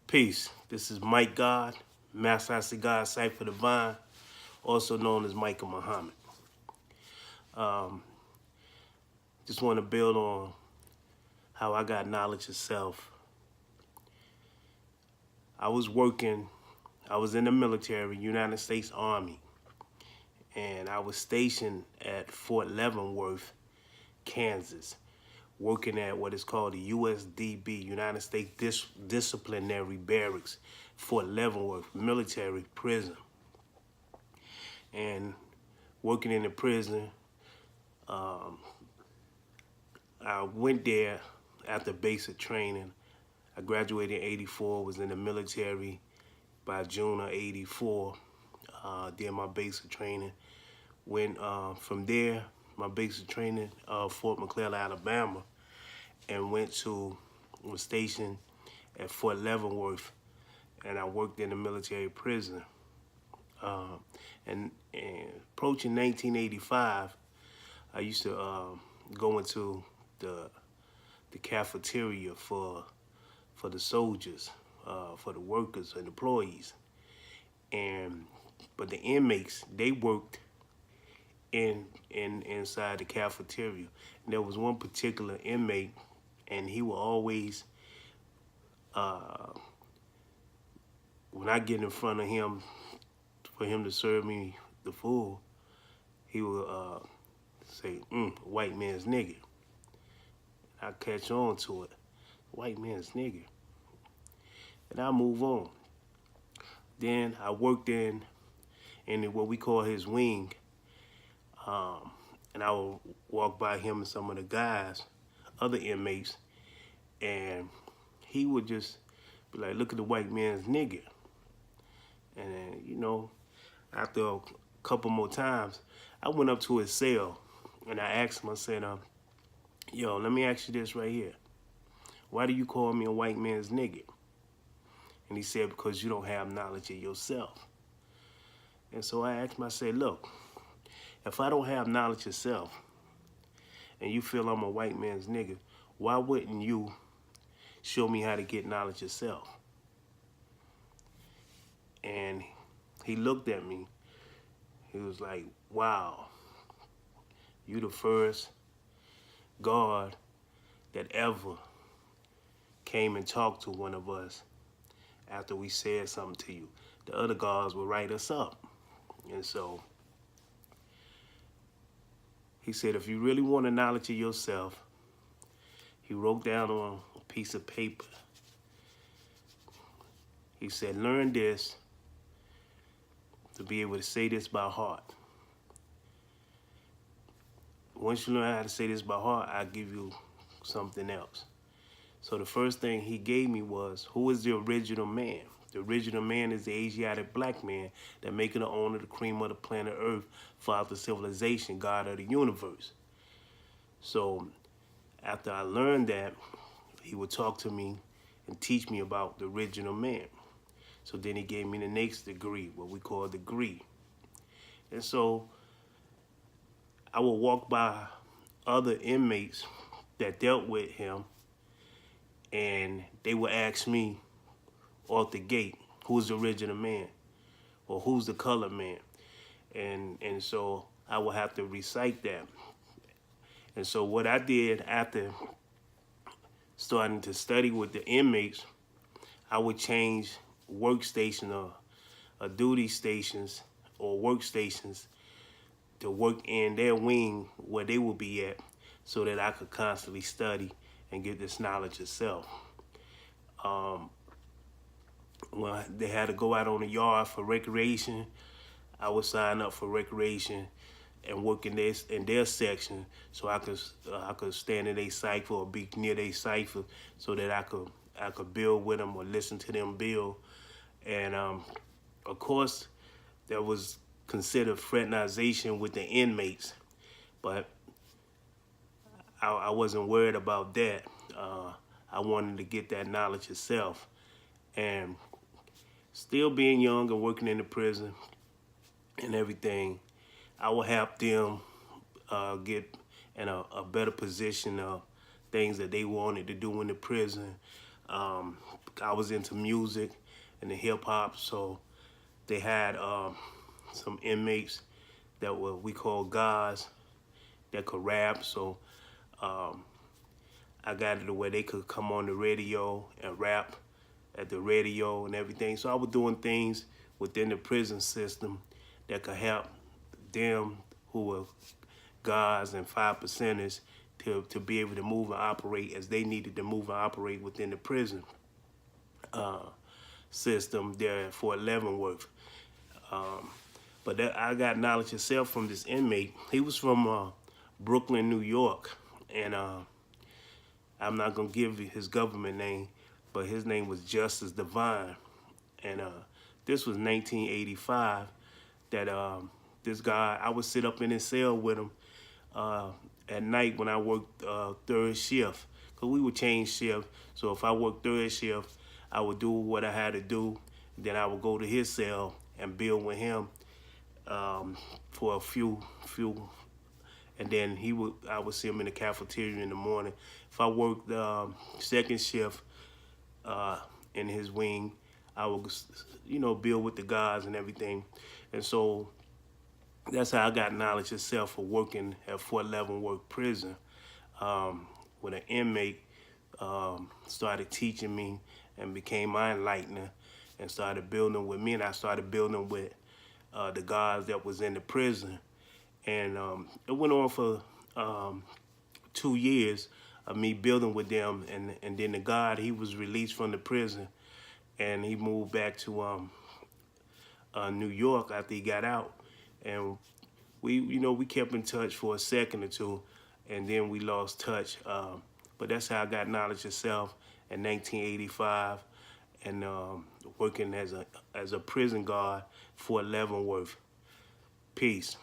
Peace. This is Mike God, Master Cigar Cypher Divine, also known as Micah Muhammad. Um, just want to build on how I got knowledge of self. I was in the military, United States Army, and I was stationed at Fort Leavenworth, Kansas, working at what is called the USDB, United States Disciplinary Barracks, Fort Leavenworth Military Prison. And working in the prison, I went there after basic training. I graduated in '84, was in the military by June of '84, did my basic training. Went from there, my basic training, Fort McClellan, Alabama, and was stationed at Fort Leavenworth, and I worked in the military prison. And approaching 1985, I used to go into the cafeteria for the soldiers, for the workers and employees. But the inmates, they worked inside the cafeteria. And there was one particular inmate, and he would always, when I get in front of him for him to serve me the food, he would say, white man's nigger. I catch on to it, white man's nigger. And I move on. Then I worked in what we call his wing, and I would walk by him and some of the guys, other inmates, and he would just be like, look at the white man's nigger. And then, after a couple more times, I went up to his cell and I asked him, I said, yo, let me ask you this right here. Why do you call me a white man's nigger? And he said, because you don't have knowledge of yourself. And so I asked him, I said, look, if I don't have knowledge of self and you feel I'm a white man's nigger, why wouldn't you show me how to get knowledge of self? And he looked at me. He was like, wow, you the first guard that ever came and talked to one of us after we said something to you. The other guards would write us up. And so he said, if you really want a knowledge of yourself, he wrote down on a piece of paper. He said, learn this to be able to say this by heart. Once you learn how to say this by heart, I'll give you something else. So the first thing he gave me was, who is the original man? The original man is the Asiatic black man that making the owner, the cream of the planet Earth, father of civilization, God of the universe. So after I learned that, he would talk to me and teach me about the original man. So then he gave me the next degree, what we call degree. And so I would walk by other inmates that dealt with him, and they would ask me off the gate, who's the original man? Or who's the colored man? And so I would have to recite that. And so what I did after starting to study with the inmates, I would change workstation or duty stations or workstations to work in their wing where they would be at, so that I could constantly study and get this knowledge of self. When they had to go out on the yard for recreation, I would sign up for recreation and work in their section, so I could stand in their cipher or be near their cipher, so that I could build with them or listen to them build. And of course, there was considered fraternization with the inmates, but I wasn't worried about that. I wanted to get that knowledge of self. And still being young and working in the prison and everything, I would help them get in a better position of things that they wanted to do in the prison, I was into music and the hip hop, so they had some inmates that were we call guys that could rap. So um, I got it to where they could come on the radio and rap at the radio and everything. So I was doing things within the prison system that could help them who were guards and 5%ers to be able to move and operate as they needed to move and operate within the prison system there at Fort Leavenworth. But I got knowledge itself from this inmate. He was from Brooklyn, New York, and I'm not gonna give you his government name, but his name was Justice Divine, and this was 1985. That this guy, I would sit up in his cell with him at night when I worked third shift, cause we would change shift. So if I worked third shift, I would do what I had to do. Then I would go to his cell and build with him for a few, and then I would see him in the cafeteria in the morning. If I worked second shift in his wing, I would, build with the guys and everything. And so that's how I got knowledge itself for working at Fort Leavenworth Prison. When an inmate started teaching me and became my enlightener and started building with me, and I started building with the guys that was in the prison. And it went on for 2 years of me building with them, and then the guard, he was released from the prison, and he moved back to New York after he got out, and we kept in touch for a second or two, and then we lost touch. But that's how I got knowledge itself in 1985, and working as a prison guard for Leavenworth. Peace.